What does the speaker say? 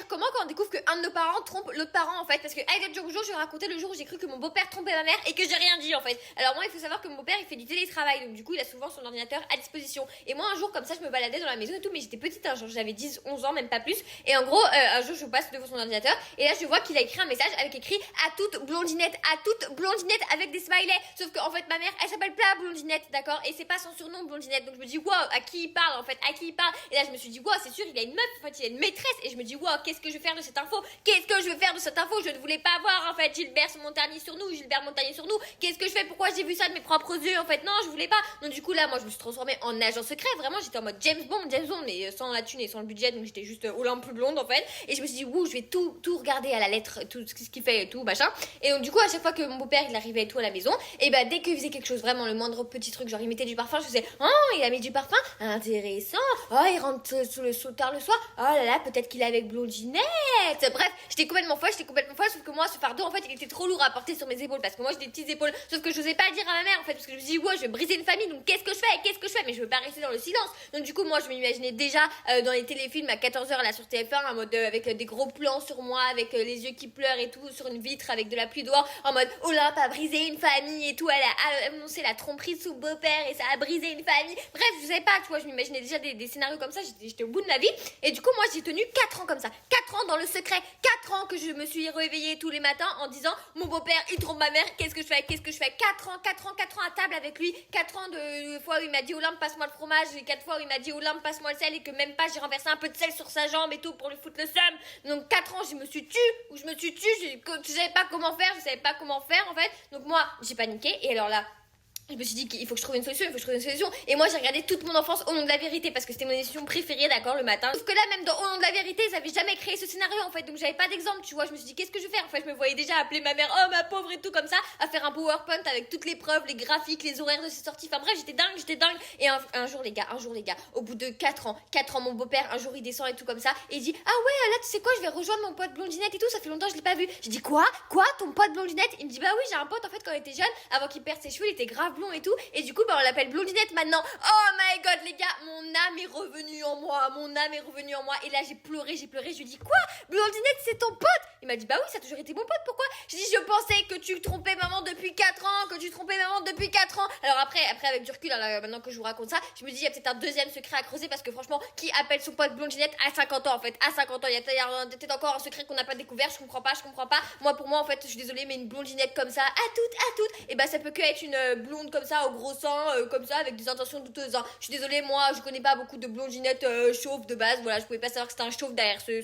comment quand on découvre qu'un de nos parents trompe l'autre parent en fait. Parce que avec jour au jour, je vais raconter le jour où j'ai cru que mon beau-père trompait ma mère et que j'ai rien dit en fait. Alors moi, il faut savoir que mon beau-père il fait du télétravail, donc du coup il a souvent son ordinateur à disposition. Et moi un jour comme ça, je me baladais dans la maison et tout, mais j'étais petite, hein, genre j'avais 10, 11 ans, même pas plus. Et en gros, un jour je passe devant son ordinateur et là je vois qu'il a écrit un message avec écrit à toute blondinette avec des smileys. Sauf que en fait ma mère elle s'appelle pas blondinette, d'accord, et c'est pas son surnom blondinette. Donc je me dis waouh, à qui il parle en fait, à qui il parle. Et là je me suis dit waouh, c'est sûr il a une meuf, en fait il a une maîtresse. Et je me dis waouh, qu'est-ce que je vais faire de cette info, qu'est-ce que je vais faire de cette info. Je ne voulais pas voir en fait Gilbert Montagnier sur nous, Gilbert Montagnier sur nous. Qu'est-ce que je fais, pourquoi j'ai vu ça de mes propres yeux en fait. Non, je voulais pas. Donc du coup là moi je me suis transformée en agent secret, vraiment j'étais en mode James Bond mais sans la thune et sans le budget, donc j'étais juste aux lampes plus blondes en fait. Et je me suis dit wouh, je vais tout regarder à la lettre, tout ce qu'il fait et tout machin. Et donc du coup à chaque fois que mon beau-père il arrivait et tout à la maison, et bah dès qu'il faisait quelque chose, vraiment le moindre petit truc, genre il mettait du parfum, je faisais oh il a mis du parfum, intéressant, oh il rentre sous le tard le soir, oh là là peut-être qu'il est avec blondinette. Bref, j'étais complètement folle, sauf que moi ce fardeau en fait il était trop lourd à porter sur mes épaules parce que moi j'ai des petites épaules, sauf que je n'osais pas le dire à ma mère en fait parce que je me suis dit ouais je vais briser une famille, donc qu'est-ce que je fais, mais je veux pas rester dans le silence. Donc du coup moi je m'imaginais déjà dans les téléfilms à 14h là sur TF1 en mode avec des gros plans sur moi, avec les yeux qui pleurent et tout sur une vitre avec de la pluie dehors, en mode Olympe a brisé une famille et tout, elle a annoncé la tromperie de son beau-père et ça a brisé une famille. Bref, je savais pas, tu vois, je m'imaginais déjà des scénarios comme ça, j'étais au bout de ma vie. Et du coup moi j'ai tenu 4 ans comme ça, 4 ans dans le secret, 4 ans que je me suis réveillée tous les matins en disant mon beau-père il trompe ma mère, qu'est-ce que je fais, 4 ans à table avec lui, 4 ans de fois où il m'a dit Olympe passe-moi le fromage, et 4 fois où il m'a dit Olympe passe-moi le sel et que même pas j'ai renversé un peu de sel sur sa jambe et tout pour lui foutre le seum. Donc 4 ans je me suis tue, je savais pas comment faire, en fait. Donc moi j'ai paniqué et alors là je me suis dit qu'il faut que je trouve une solution, Et moi, j'ai regardé toute mon enfance Au nom de la vérité parce que c'était mon émission préférée, d'accord, le matin. Sauf que là, même dans Au nom de la vérité, ils avaient jamais créé ce scénario, en fait. Donc, j'avais pas d'exemple, tu vois. Je me suis dit, qu'est-ce que je vais faire? En fait, je me voyais déjà appeler ma mère, oh, ma pauvre et tout, comme ça, à faire un PowerPoint avec toutes les preuves, les graphiques, les horaires de ses sorties. Enfin, bref, j'étais dingue. Et un jour, les gars, au bout de 4 ans, mon beau-père, un jour, il descend et tout comme ça. Et il dit, ah ouais, là, tu sais quoi, je vais rejoindre mon pote blondinette et tout. Ça fait longtemps que je l'ai pas vu. J'ai dit, quoi, ton pote blondinette? Il me dit, bah oui, j'ai un pote, en fait, quand il était jeune, avant qu'il perde ses cheveux, il était grave blond et tout. Et du coup, bah, on l'appelle blondinette maintenant. Oh my god, les gars, mon âme est revenue en moi. Et là, j'ai pleuré. Je lui ai dit, quoi? Blondinette, c'est ton pote? Il m'a dit, bah oui, ça a toujours été mon pote, pourquoi? J'ai dit, je pensais que tu trompais maman depuis 4 ans, Alors après, avec du recul, là, maintenant que je vous raconte ça, je me dis, il y a peut-être un deuxième secret à creuser parce que franchement, qui appelle son pote blondinette à 50 ans, en fait? À 50 ans, il y a peut-être encore un secret qu'on n'a pas découvert, je comprends pas. Moi, pour moi, en fait, je suis désolée, mais une blondinette comme ça, à toutes, et bah, ça peut que être une blonde comme ça, au gros sang, comme ça, avec des intentions douteuses, hein. Je suis désolée, moi, je connais pas beaucoup de blondinettes chauves de base, voilà, je pouvais pas savoir que c'était un chauve derrière ce